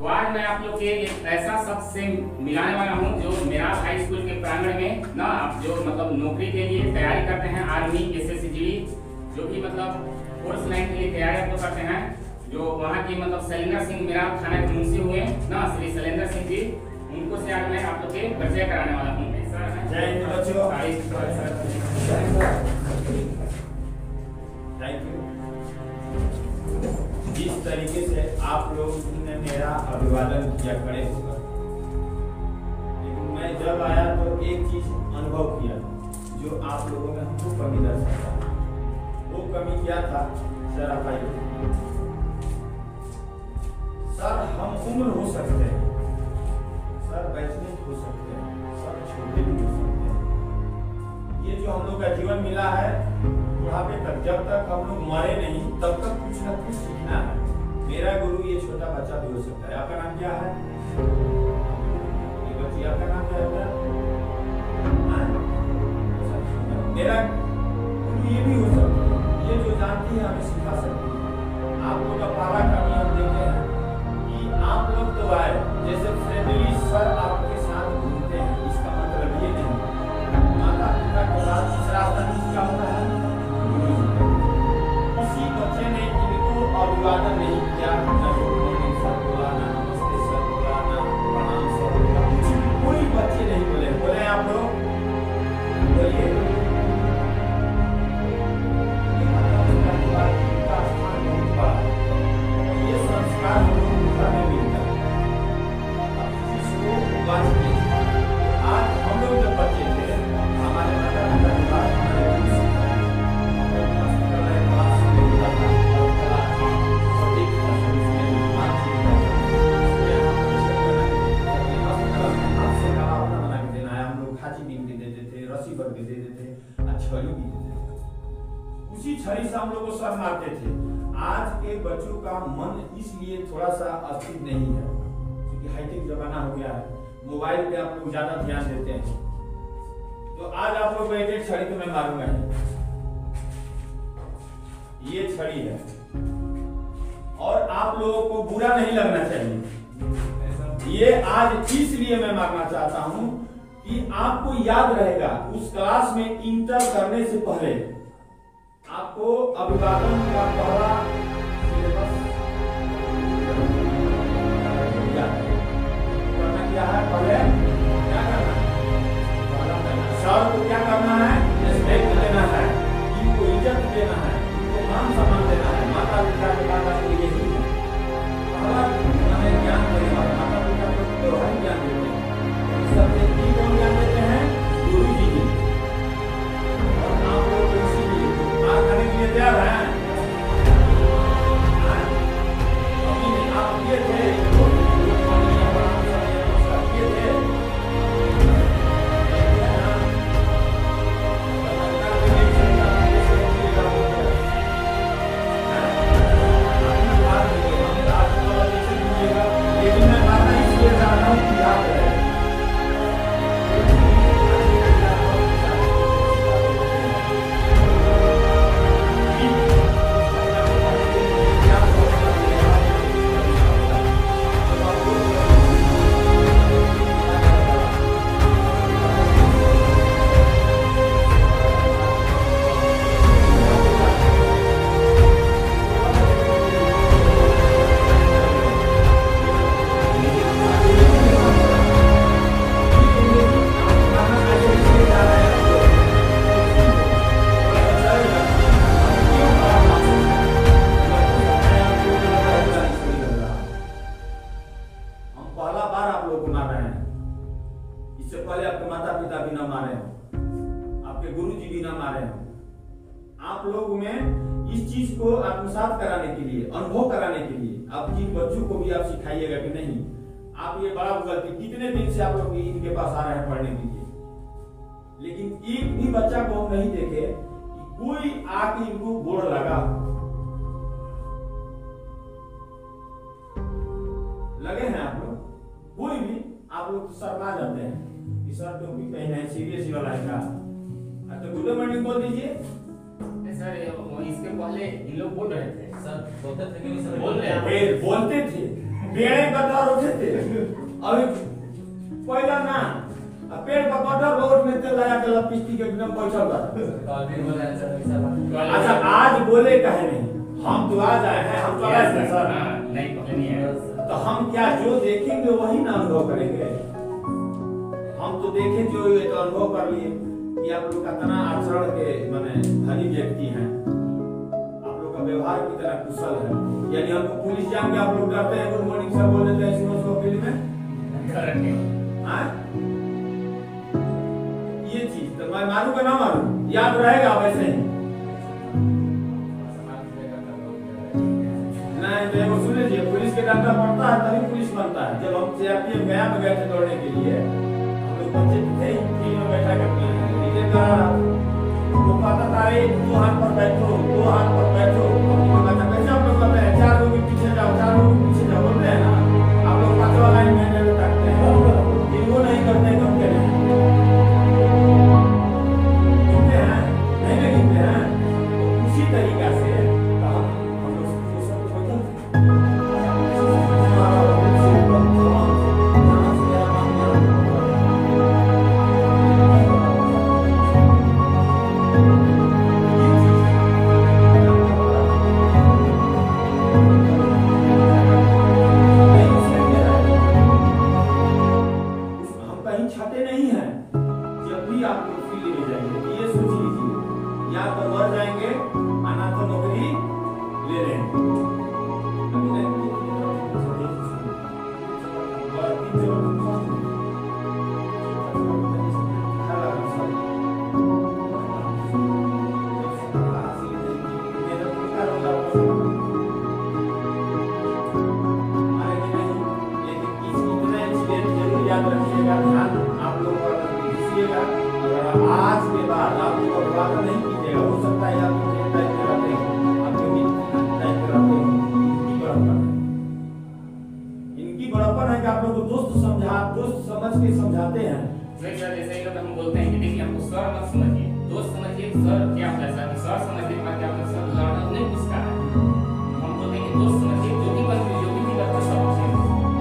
तो आज मैं आप लोग के एक ऐसा शख्स से मिलाने वाला हूँ जो मेराज हाई स्कूल के प्रांगण में ना जो मतलब नौकरी के लिए तैयारी करते हैं, आर्मी एसएससी जीडी जो कि मतलब फोर्स लाइन के लिए तैयारी आप लोग करते हैं, जो वहाँ की मतलब शैलेंद्र सिंह मेराज थाना के मुंशी हुए ना श्री शैलेंद्र सिंह जी, उनको से आज मैं आप लोग के परिचय कराने वाला हूँ। Thank you. जिस तरीके से आप लोग ने मेरा अभिवादन किया खड़े होकर, लेकिन मैं जब आया तो एक चीज अनुभव किया जो आप लोगों में हमको कमी दर्शाता है। वो कमी क्या था सर? आप आइए सर। हम उम्र हो सकते हैं सर, बैचलर हो सकते हैं सर, छोटे भी हो सकते हैं। ये जो हम लोग का जीवन मिला है बुढ़ापे तक, जब तक हम लोग मरे नहीं तब तक कुछ न कुछ सीखना है। मेरा गुरु ये छोटा बच्चा भी हो सकता है। आपका नाम क्या है? ये बच्ची, आपका नाम क्या है? मेरा गुरु ये भी हो सकता है। ये जो जानती है हमें सिखा सकती है। आप लोग का पारा का नियम देखे हैं कि आप लोग तो आए जैसे फ्रेंडली सर आपके साथ घूमते हैं, इसका मतलब ये नहीं माता पिता के साथ तीसरा स्थान क्या होता है? किसी बच्चे ने इनको अभिवादन नहीं किया, न गुड मॉर्निंग सर बोला, न नमस्ते सर बोला, न प्रणाम सर बोला, कोई बच्चे नहीं बोले। बोले आप लोग बोलिए। ये संस्कार हम लोग में मिलता है। इसको बात की आज हम लोग जब बच्चे थे हमारे माता पिता के पास उसी छड़ी से हम लोग को सर मारते थे। आज के बच्चों का मन इसलिए थोड़ा सा अस्थिर नहीं है क्योंकि हाईटेक जमाना हो गया है, मोबाइल पे आप लोग ज्यादा ध्यान देते हैं। तो आज आप लोग एक छड़ी तो मैं मारूंगा ही। ये छड़ी है और आप लोगों को बुरा नहीं लगना चाहिए। ये आज इसलिए मैं मारना चाहता हूं कि आपको याद रहेगा उस क्लास में इंटर करने से पहले आपको अभिवादन का पहला सिलेबस करना क्या है? पहले क्या करना है? सर को क्या करना है? रिस्पेक्ट देना है, इनको इज्जत देना है, इनको मान सम्मान देना है। माता पिता के बाद आपको यही है पहला हमें ज्ञान देने वाला। माता पिता को व्यवहारिक ज्ञान देते हैं, सबसे की कौन ज्ञान देते हैं? गुरु जी जी। और आप लोग इसीलिए खाने के लिए तैयार हैं? अभी नहीं, आप ये थे लेकिन मैं मानना इसलिए चाहता हूँ कि याद रहे आप लोगों में इस चीज को आत्मसात कराने के लिए, अनुभव कराने के लिए आप जिन बच्चों को भी आप सिखाइएगा कि नहीं आप ये बड़ा गलती, कितने दिन से आप लोग इनके पास आ रहे हैं पढ़ने के लिए, लेकिन एक भी बच्चा को हम नहीं देखे कि कोई आके इनको बोर्ड लगा लगे हैं। आप लोग कोई भी आप लोग शर्मा जाते हैं कि सर टोपी पहने सीरियस वाला है का, तो गुड मॉर्निंग बोल दीजिए। सर इसके पहले इन लोग बोल रहे थे, सर बोलते थे कि सर बोल रहे थे, बोलते थे पेड़ कटहर होते थे अभी पहला ना पेड़ पर कटहर रोड में तेल लगा के लिपस्टिक एकदम बैठल था। अच्छा आज बोले कहे नहीं, हम तो आज आए हैं, हम तो आए हैं सर, नहीं पहले नहीं है तो हम क्या जो देखेंगे वही ना अनुभव करेंगे। हम तो देखे जो ये तो अनुभव कर लिए कि आप लोग कितना आचरण के माने धनी व्यक्ति हैं, आप लोग का व्यवहार कितना कुशल है। यानी हमको पुलिस जान के आप लोग डरते हैं, गुड मॉर्निंग सर बोल देते हैं इसको फील्ड में। हाँ ये चीज तो मैं मानू का ना मानू, याद रहेगा वैसे ही। नहीं तो वो सुन लीजिए, पुलिस के डांटा पड़ता है तभी पुलिस बनता है। जब हम सीआरपीएफ गया में गए थे दौड़ने के लिए, हम लोग बच्चे थे फील्ड में बैठा करके टिकट करा रहा वो कहता था अरे 2 हाथ पर बैठो, 2 हाथ पर बैठो। बच्चा कैसे आप लोग कहते हैं 4 लोग पीछे जाओ, 4 लोग पीछे जाओ बोलते हैं ना, आप लोग 5वां लाइन में ताकते हैं, वो नहीं करते कम के नहीं गिनते हैं, नहीं गिनते हैं। उसी तरीका से हम लोग छाते नहीं हैं। जब भी आप लोग फील्ड में जाएंगे ये सोच लीजिए, या तो मर जाएंगे आना तो नौकरी ले लेंगे। आज के बाद आप लोग बात नहीं कीजिएगा, हो सकता है आप लोग टाइप में रहते हैं, आपके मित्र टाइप में रहते हैं, इनकी बड़प्पन है कि आप लोग को दोस्त समझ के समझाते हैं। नहीं सर, जैसे ही लोग हम बोलते हैं कि देखिए हमको सर मत समझिए, दोस्त समझिए। सर क्या होता है सर, सर समझने के बाद क्या होता है सर, लड़ना नहीं पूछता है, हम बोलते हैं कि दोस्त समझिए, जो भी बात जो भी बात सब पूछिए।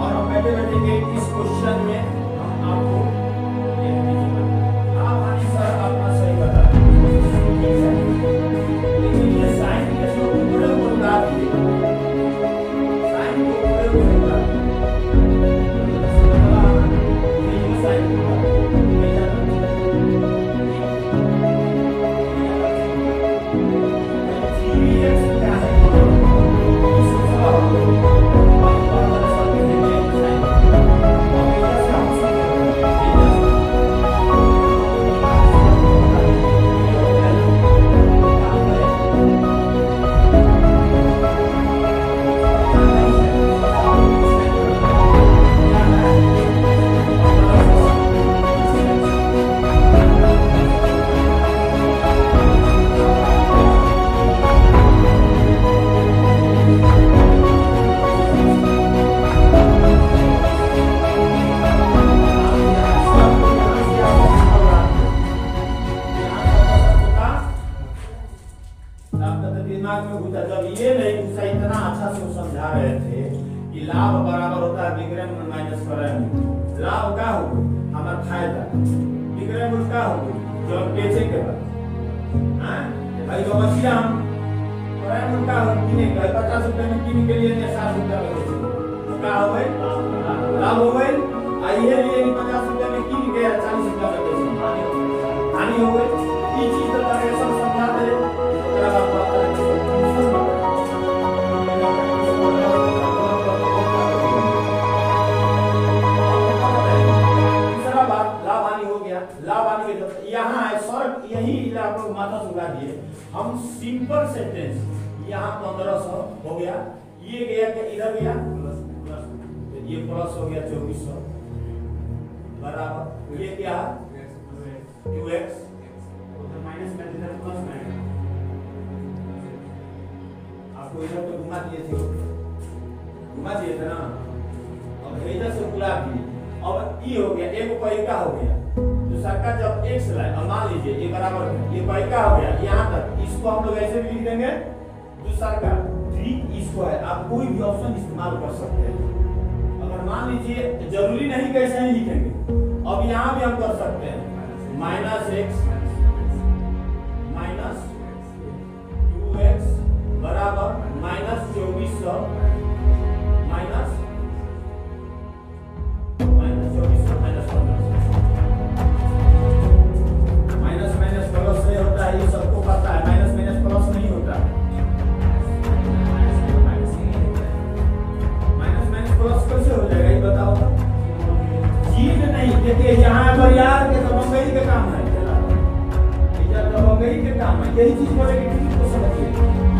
और हम बैठे बैठे के इस क्वेश्चन में हम आपको दिमाग में घुसा। जब ये नहीं घुसा, इतना अच्छा से समझा रहे थे कि लाभ बराबर होता है विक्रम माइनस परिमाण। लाभ का हो हमारा फायदा, विक्रम का हो जो बेचे के बाद हां भाई तो मछलियां हम परिमाण का हो किने का 50 रुपए में किने के लिए 60 रुपए लगे का हो भाई लाभ हो गए। आइए लिए 50 रुपए में किने के 40 रुपए लगे हानि हो गई। ये चीज तो तरह सब समझाते हैं। यहाँ है सर, यही आप लोग माथा सुखा दिए। हम सिंपल सेंटेंस यहाँ 1500 हो गया, ये गया कि इधर गया ये प्लस हो गया 2400 बराबर ये क्या 2x उधर माइनस में इधर प्लस में आपको इधर तो घुमा दिए थे ना, अब इधर से बुला दिए। अब ई हो गया, एक पैका हो गया दूसरा का जब x लाए, अब मान लीजिए ये बराबर है, ये पैका हो गया यहाँ तक, इसको हम लोग ऐसे भी लिख देंगे दूसरा का 3 इसको है। आप कोई भी ऑप्शन इस्तेमाल कर सकते हैं। मान लीजिए जरूरी नहीं कैसे ही लिखेंगे, अब यहाँ भी हम कर सकते हैं -x माइनस 2x बराबर -2400 माइनस 2400 माइनस प्लस से होता है, ये सबको पता है। माइनस प्लस नहीं होता है, माइनस प्लस कैसे हो जाएगा ये बताओ। चीज नहीं, देखिए यहाँ पर यार के दबंगई के काम है, दबंगई के काम है, यही चीज बोले कि ठीक को समझिए।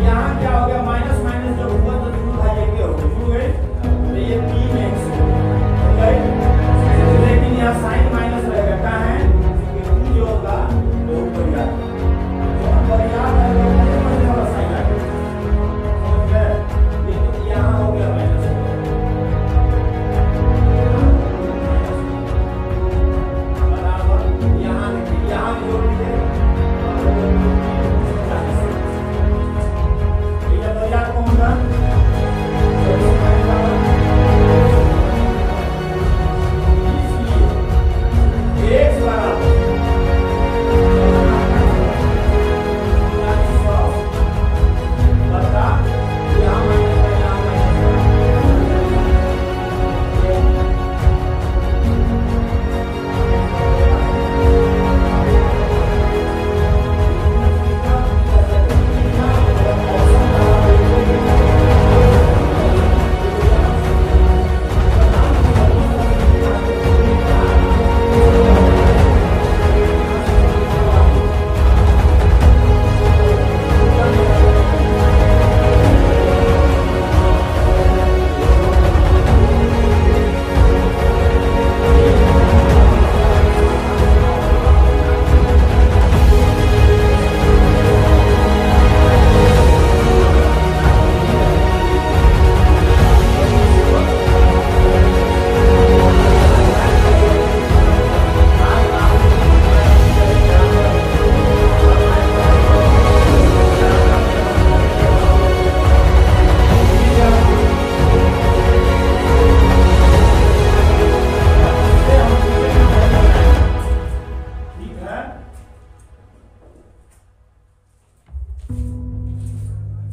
यहाँ क्या हो गया, माइनस माइनस जब हुआ तो जुड़ भाई ये क्या हो गया, जुड़ गए तो ये 3x हो गए, लेकिन यहाँ साइन माइनस रहेगा, क्या है क्योंकि जो होगा वो ऊपर याद तो ऊपर याद है वाला साइन आएगा, समझ गए। ये तो यहाँ हो गया माइनस, बराबर यहाँ देखिए, यहाँ भी जोड़ दीजिए याद कौन होगा, इसलिए x बराबर बता यहाँ माइनस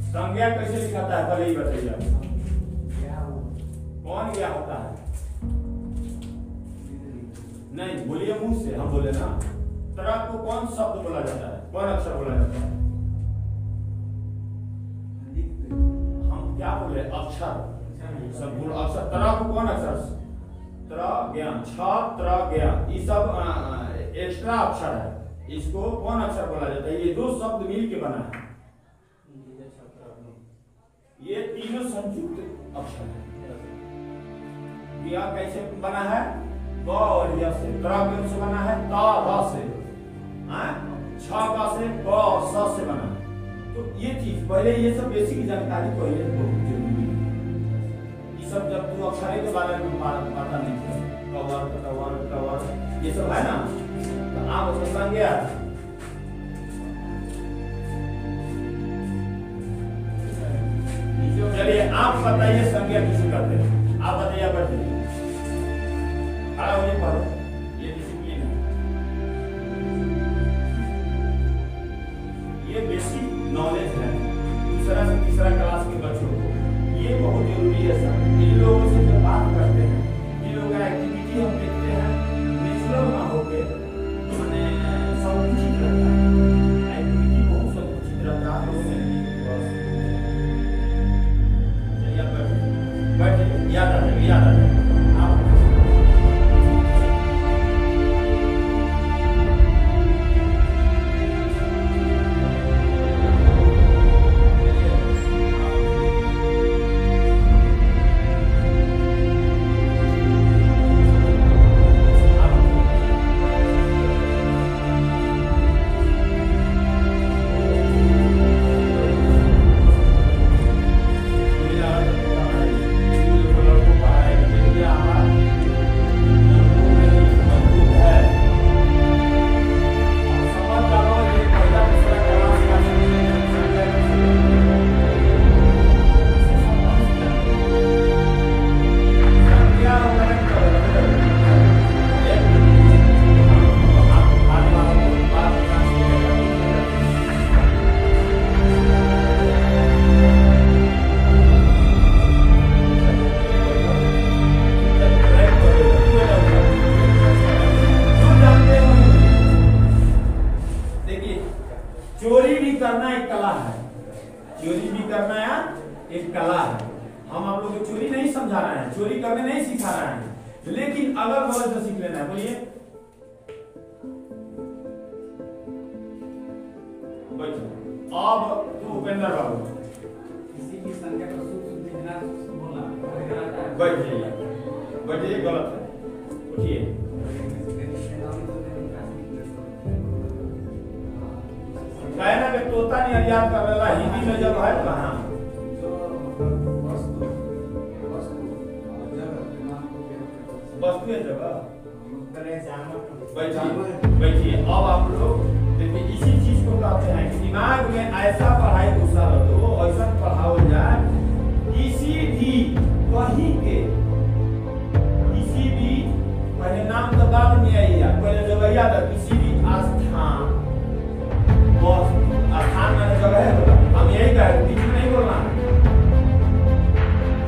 संज्ञा कैसे लिखाता है पहले ही बताइए आप। कौन क्या होता है, नहीं बोलिए मुंह से, हम बोले ना तरह को कौन शब्द बोला जाता है, कौन अक्षर बोला जाता है, हम क्या बोले अक्षर, सब गुण अक्षर। तरह को कौन अक्षर, तरह ज्ञान छात्र ज्ञान, ये सब एक्स्ट्रा अक्षर है, इसको कौन अक्षर बोला जाता है। ये दो शब्द मिल के बना है, ये तीनों संयुक्त अक्षर है। यह कैसे बना है, ब और य से, त्र से बना है, त र से, छ क से, ब और स से बना है। तो ये चीज पहले, ये सब बेसिक जानकारी पहले बहुत जरूरी है। ये सब जब तू अक्षर के बारे में पता नहीं है, कवर ये सब है ना, तो आप उसको संज्ञा चलिए आप बताइए संज्ञा किसे कहते हैं, आप बताइए बढ़िए खड़ा होइए पढ़ो, ये डिसिप्लिन है, ये बेसिक नॉलेज है दूसरा से तीसरा क्लास के बच्चों को, ये बहुत जरूरी है सर। इन लोगों से जब बात करते हैं, इन लोगों का एक्टिविटी हम देखते हैं नेचुरल ना होके माने संकुचित रहता है, एक्टिविटी बहुत संकुचित रहता है लोगों में, बट याद आ जाए आप रहे हैं, चोरी करने नहीं सिखा रहे हैं, लेकिन अगल बगल से सीख लेना है। बोलिए अब तू उपेंद्र बाबू किसी की संख्या को सूत्र देखना बोलना बैठ जाइए, गलत है, उठिए। कहना कि तोता नहीं याद कर रहा, हिंदी में जब है कहाँ वस्तु है जगह। बैठिए। अब आप लोग देखिए इसी चीज को कहते हैं कि दिमाग में ऐसा पढ़ाई घुसा दो, ऐसा पढ़ाओ जाए किसी भी कहीं के किसी भी पहले नाम तो बाद में आइए, पहले जगह था किसी भी स्थान, वो स्थान मैंने जगह है, हम यही कहे बीच में नहीं बोलना,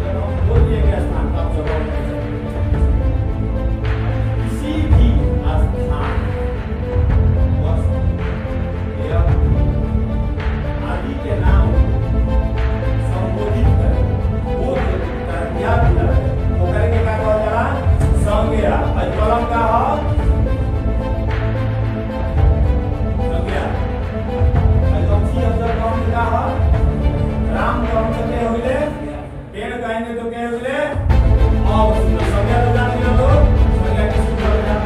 जब हम बोल दिए स्थान तब जगह किसी भी स्थान आदि के नाम संबोधित करें, वो याद दिलाए, वो करेंगे क्या कहा जा रहा संज्ञा, कलम का हो संज्ञा, पंछी अक्षर कौन लिखा हो, राम कौन से क्या होइले, पेड़ कहेंगे तो क्या होइले, और संज्ञा तो जान लिया तो संज्ञा किसी को जान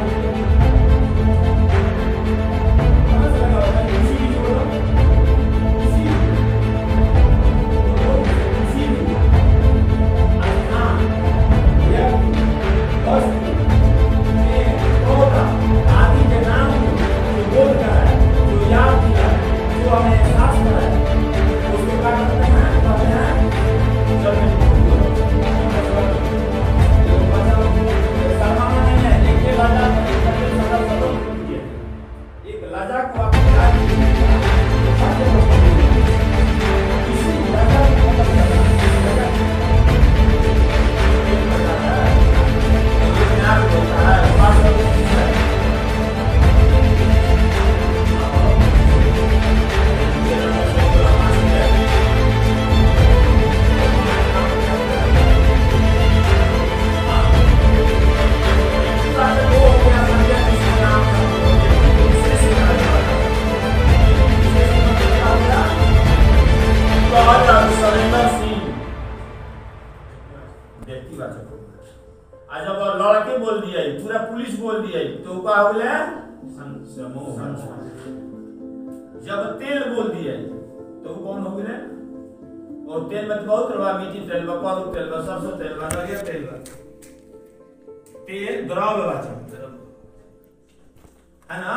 जब तेल बोल दिए तो कौन हो गए, और तेल में बहुत रवा, मीठी तेल बा, कड़ू तेल बा, सरसों तेल बा, नारियल तेल बा, तेल द्रव वाचक है ना।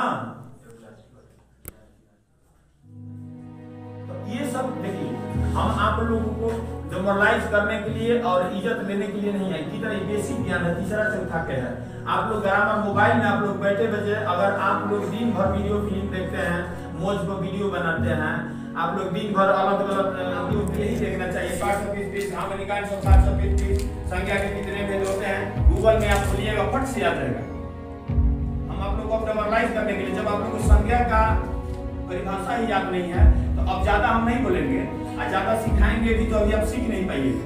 तो ये सब देखिए हम आप लोगों को जनरलाइज करने के लिए और इज्जत लेने के लिए नहीं है, कितना बेसिक ज्ञान है, तीसरा चौथा के है। आप लोग ग्रामर मोबाइल में आप लोग बैठे बजे अगर आप लोग दिन भर वीडियो फिल्म देखते हैं, मौज पर वीडियो बनाते हैं, आप लोग दिन भर अलग अलग वीडियो यही देखना चाहिए। 520 हार्मोनिका 720 संख्या के कितने भेद होते हैं गूगल में आप खोलिएगा, फट से आ जाएगा। हम आप लोग को जनरलाइज करने के लिए, जब आप लोग को संख्या का परिभाषा ही याद नहीं है तो अब ज्यादा हम नहीं बोलेंगे, और ज्यादा सिखाएंगे भी तो अभी आप सीख नहीं पाइएगा,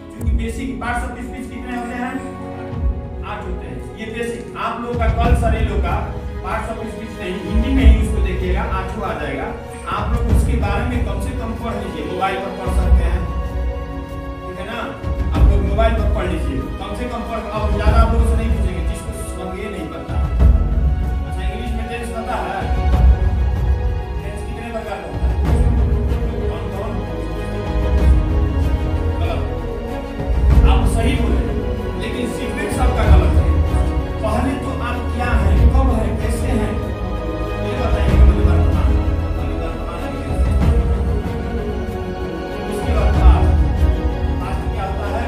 क्योंकि बेसिक 520 कितने होते हैं, 8 होते हैं। ये बेसिक आप लोग का कल सरेलो का 520 नहीं, हिंदी में ही उसको देखिएगा, 8 आ जाएगा। आप लोग उसके बारे में कम से कम पढ़ लीजिए, मोबाइल पर पढ़ सकते हैं, ठीक है ना। आप लोग मोबाइल पर पढ़ लीजिए, कम से कम पढ़, अब ज्यादा आप लोगों से नहीं पूछेंगे जिसको समझिए नहीं पता। अच्छा इंग्लिश में टेंस पता है, टेंस कितने प्रकार का होता है, कौन गलत, आप सही बोले लेकिन सीक्वेंस सबका गलत है। पहले तो आप क्या है, कब है, कैसे है, ये बताइए। उसके बाद क्या होता है,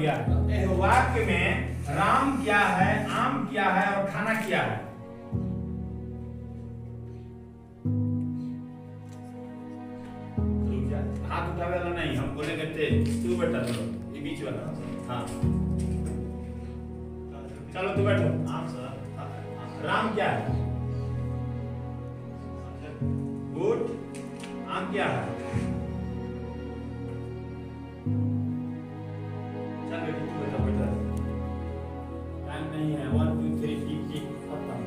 गया। वाक्य में राम क्या है, आम क्या है और खाना क्या है? हाथ उठावे वाला नहीं, हम बोलेंगे तू बेटा, चलो ये बीच वाला। हाँ चलो तू बैठो। हाँ सर। राम क्या है? गुड। आम क्या है? चल बेटी तू बेटा बेटा, टाइम नहीं है। 1 2 3 टिक खत्म।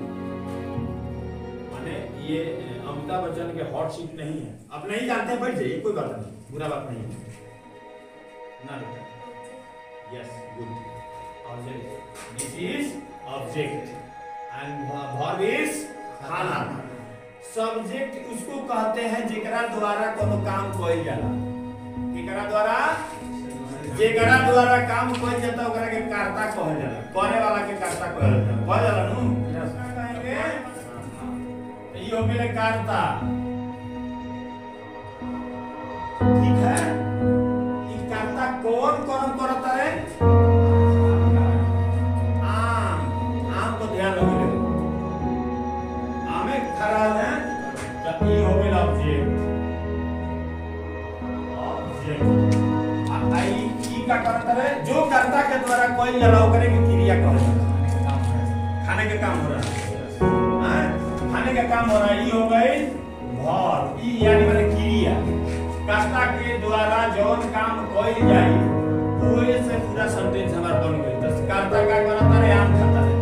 माने ये अमिताभ बच्चन के हॉट सीट नहीं है। आप नहीं जानते बैठ जाइए, कोई बात नहीं, बुरा बात नहीं है ना बेटा। Yes good. Object, this is object and verb is खाना। सब्जेक्ट उसको कहते हैं जेकरा द्वारा कोनो काम कइल जाला। केकरा द्वारा? जेकरा द्वारा काम कइल जाता ओकरा के कर्ता कहल जाला। करे वाला के कर्ता कहल जाला। कहल जाला नु? कहेंगे ई हो गेले कर्ता। ठीक है, ई कर्ता कौन कर्म करता है? आम को ध्यान रखिए। आमे खड़ा है तो ई हो गेल ऑब्जेक्ट। आई ई का करता है जो कर्ता के द्वारा कोई जाला ओकरे के क्रिया कहल जाला। खाने के काम हो रहा है, खाने का काम हो रहा है। ई हो गई वर्ब। ई यानी माने क्रिया। कर्ता के द्वारा जौन काम कइल जाई ओए से पूरा सेंटेंस हमारा बन गई। तो कर्ता का करता है, आम खाता है।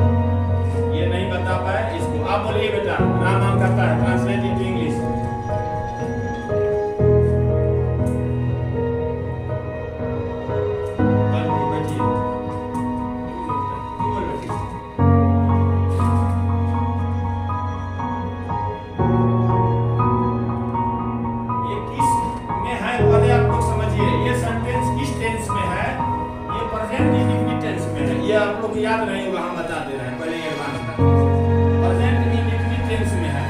ये नहीं बता पाए इसको आप बोलिए बेटा। राम आम खाता है, ट्रांसलेट इनटू इंग्लिश। आप लोग याद नहीं होगा, हम बता दे रहे हैं पहले एडवांस का। प्रेजेंट इंडेफिनिट टेंस में है,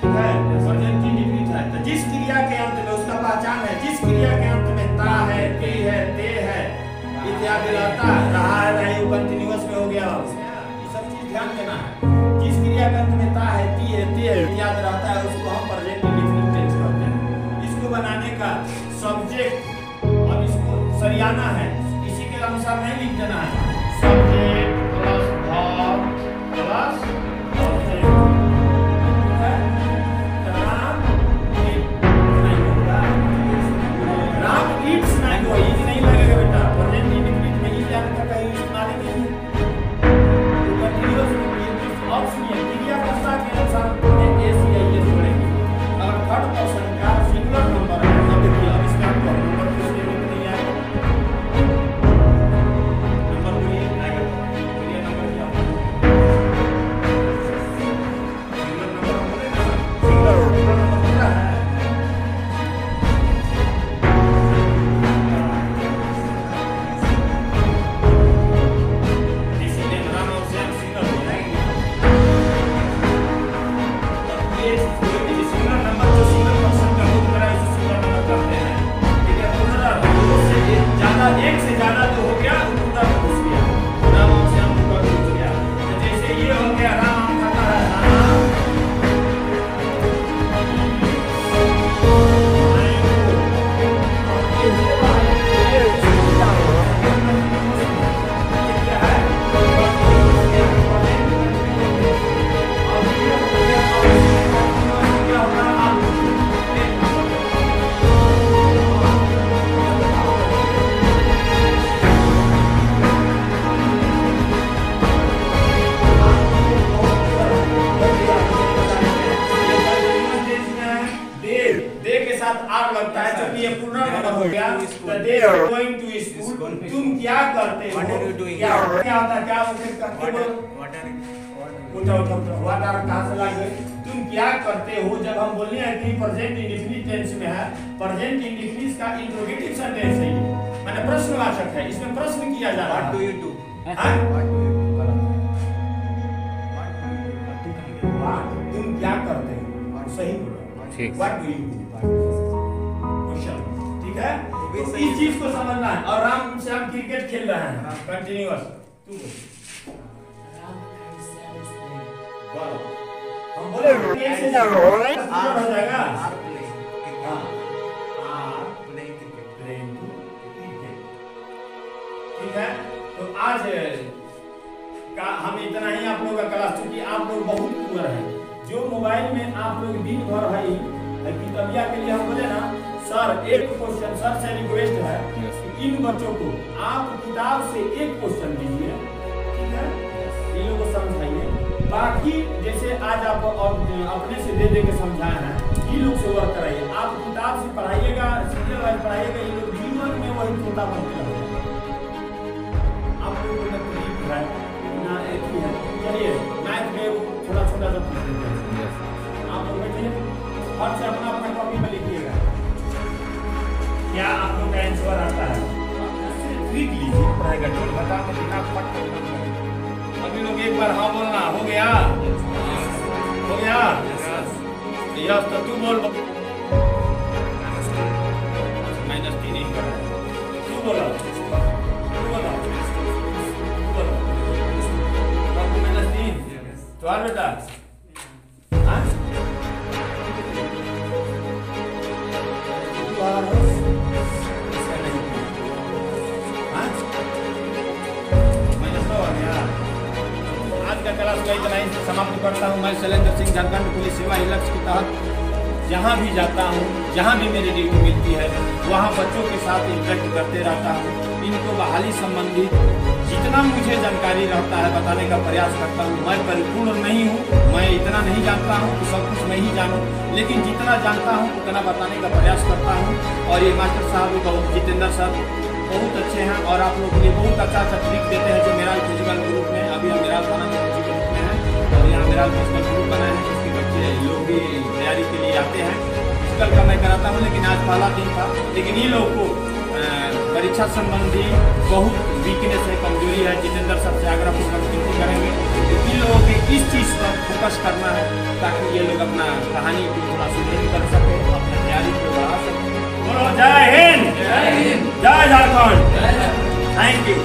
ठीक है। प्रेजेंट इंडेफिनिट है तो जिस क्रिया के अंत में उसका पहचान है, जिस क्रिया के अंत में ता है, ते है, ते है इत्यादि रहता है, रहा है नहीं, वो कंटीन्यूअस में हो गया। ये सब चीज ध्यान देना है। जिस क्रिया के अंत में ता है, ती है, ते है इत्यादि रहता है उसको हम प्रेजेंट इंडेफिनिट टेंस कहते हैं। इसको बनाने का सब्जेक्ट अब इसको सरियाना है, अनुसार नहीं लिख देना है। Subject plus verb plus object. Ram Yeats नहीं हो, ये नहीं लगेगा बेटा। प्रेजेंट इंडेफिनिट में ये जानकर कहीं इस्तेमाल नहीं है। कंटीन्यूअस ऑप्शन है, क्रिया कर्ता के अनुसार में एस या एस जोड़ेंगे। अगर थर्ड पर्सन का सिंगुलर नंबर है तो देखिए अब इसका नंबर किसके रूप में नहीं आएगा। एक से ज्यादा जो हो गया पूरा घुस गया, राम से हम ऊपर घुस गया। तो जैसे ये हो गया राम खाता है, आर लगता है क्योंकि ये पूर्ण नंबर हो गया। तो they are going to school. तुम क्या करते हो? क्या होता है? क्या करते हो? व्हाट आर कहां से ला गए? तुम क्या करते हो? जब हम बोलने हैं कि प्रेजेंट इंडेफिनिट टेंस में है, प्रेजेंट इंडेफिनिट का इंट्रोगेटिव सेंटेंस है ये, माने प्रश्नवाचक है। इसमें प्रश्न किया जा रहा है। What do you do? तुम क्या करते हो? सही बोलो। What do you do? Question, ठीक है। इस चीज को समझना है। और राम श्याम क्रिकेट खेल रहे हैं कंटिन्यूअस। हम बोले एक से हो जाएगा। ठीक है, तो आज का हम इतना ही आप लोगों का क्लास, चूंकि आप लोग बहुत पुअर हैं। जो मोबाइल में आप लोग दिन भर है किताबिया के लिए हम बोले ना सर एक क्वेश्चन सर से रिक्वेस्ट है कि इन बच्चों को आप किताब से एक क्वेश्चन दीजिए, ठीक है, इन लोगों को समझाइए। बाकी जैसे आज आप अपने से दे के समझाए हैं, इन लोग से वर्क कराइए। आप किताब से पढ़ाइएगा, सीरियल वाइज पढ़ाइएगा, इन लोग जीवन में वही छोटा बनते रहेगा। आप लोगों को तकलीफ है ना, एक ही है। चलिए मैथ में थोड़ा छोटा सा पूछ लेते हैं। आप लोग बैठिए और से अपना अपना कॉपी में लिखिएगा क्या आप लोग का आंसर आता है। लिख लीजिए, पढ़ाएगा जोड़ घटा में लिखा फट कर। अभी लोग एक बार हाँ बोलना। हो गया, हो गया यस। तो तू बोल -3 नहीं कर रहा, तू बोला, तू बोला, -3 तो आ बेटा। हाँ आज का क्लास का इतना ही समाप्त करता हूँ। मैं शैलेंद्र सिंह, झारखंड पुलिस सेवा लक्ष्य के तहत जहाँ भी जाता हूँ, जहाँ भी मेरी ड्यूटी मिलती है, वहाँ बच्चों के साथ इंटरेक्ट करते रहता हूँ। इनको बहाली संबंधित जितना मुझे जानकारी रहता है बताने का प्रयास करता हूँ। मैं परिपूर्ण नहीं हूँ, मैं इतना नहीं जानता हूँ कि सब कुछ मैं ही जानूँ, लेकिन जितना जानता हूँ उतना बताने का प्रयास करता हूँ। और ये मास्टर साहब बहुत जितेंद्र साहब बहुत अच्छे हैं और आप लोग के लिए बहुत अच्छा ट्रिक देते हैं। जो मेरा फिजिकल ग्रुप में अभी हम मेरा थाना ग्रुप में है और यहाँ मेरा फिजिकल ग्रुप बना है, इसके बच्चे लोग भी तैयारी के लिए आते हैं। फिजिकल का मैं कराता हूँ, लेकिन आज पहला दिन था। लेकिन ये लोग को परीक्षा संबंधी बहुत वीकनेस है, कमजोरी है। जितेंद्र सबसे आग्रह पूर्वक विनती करेंगे कि इन लोगों के इस चीज़ पर फोकस करना है ताकि ये लोग अपना कहानी को थोड़ा सुदृढ़ कर सके, अपनी तैयारी को बढ़ा सके। बोलो जय हिंद, जय झारखंड, थैंक यू।